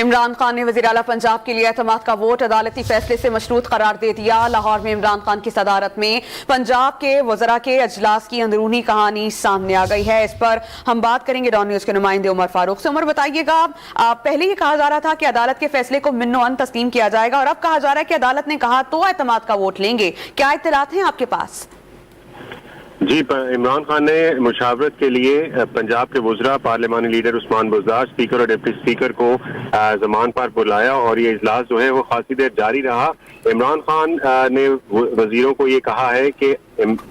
عمران خان نے وزیر اعلیٰ پنجاب کے لیے اعتماد کا ووٹ عدالتی فیصلے سے مشروط قرار دے دیا۔ لاہور میں عمران خان کی صدارت میں پنجاب کے وزراء کے اجلاس کی اندرونی کہانی سامنے آ گئی ہے۔ اس پر ہم بات کریں گے ڈان نیوز کے نمائندے عمر فاروق سے۔ عمر بتائیے گا، پہلے یہ کہا جا رہا تھا کہ عدالت کے فیصلے کو من و عن تسلیم کیا جائے گا، اور اب کہا جا رہا ہے کہ عدالت نے کہا تو اعتماد کا ووٹ لیں گے۔ کیا اطلاعات ہیں آپ کے پاس؟ جی، عمران خان نے مشاورت کے لیے پنجاب کے وزراء، پارلیمانی لیڈر عثمان بزدار، اسپیکر اور ڈپٹی اسپیکر کو زمان پر بلایا، اور یہ اجلاس جو ہے وہ خاصی دیر جاری رہا۔ عمران خان نے وزیروں کو یہ کہا ہے کہ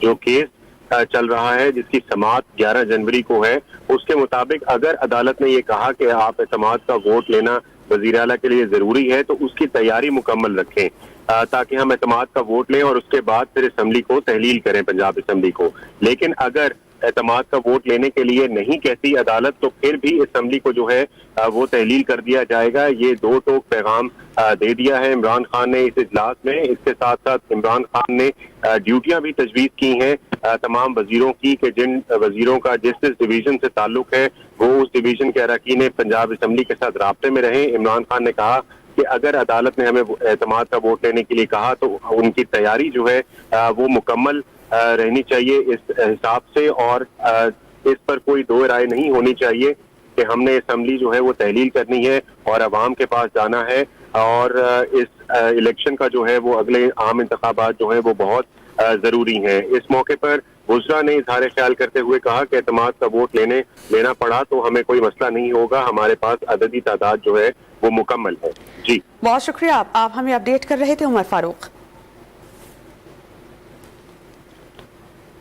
جو کیس چل رہا ہے جس کی سماعت 11 جنوری کو ہے، اس کے مطابق اگر عدالت نے یہ کہا کہ آپ اعتماد کا ووٹ لینا وزیر اعلیٰ کے لیے ضروری ہے تو اس کی تیاری مکمل رکھیں تاکہ ہم اعتماد کا ووٹ لیں اور اس کے بعد پھر اسمبلی کو تحلیل کریں، پنجاب اسمبلی کو۔ لیکن اگر اعتماد کا ووٹ لینے کے لیے نہیں کہتی عدالت تو پھر بھی اسمبلی کو جو ہے وہ تحلیل کر دیا جائے گا۔ یہ دو ٹوک پیغام دے دیا ہے عمران خان نے اس اجلاس میں۔ اس کے ساتھ ساتھ عمران خان نے ڈیوٹیاں بھی تجویز کی ہیں تمام وزیروں کی کہ جن وزیروں کا جس ڈویژن سے تعلق ہے وہ اس ڈویژن کے اراکین پنجاب اسمبلی کے ساتھ رابطے میں رہیں۔ عمران خان نے کہا کہ اگر عدالت نے ہمیں اعتماد کا ووٹ لینے کے لیے کہا تو ان کی تیاری جو ہے وہ مکمل رہنی چاہیے اس حساب سے، اور اس پر کوئی دو رائے نہیں ہونی چاہیے کہ ہم نے اسمبلی جو ہے وہ تحلیل کرنی ہے اور عوام کے پاس جانا ہے، اور اس الیکشن کا جو ہے وہ اگلے عام انتخابات جو ہے وہ بہت ضروری ہیں۔ اس موقع پر وزراء نے اظہار خیال کرتے ہوئے کہا کہ اعتماد کا ووٹ لینا پڑا تو ہمیں کوئی مسئلہ نہیں ہوگا، ہمارے پاس عددی تعداد جو ہے وہ مکمل ہے۔ جی بہت شکریہ، آپ ہمیں اپڈیٹ کر رہے تھے عمر فاروق۔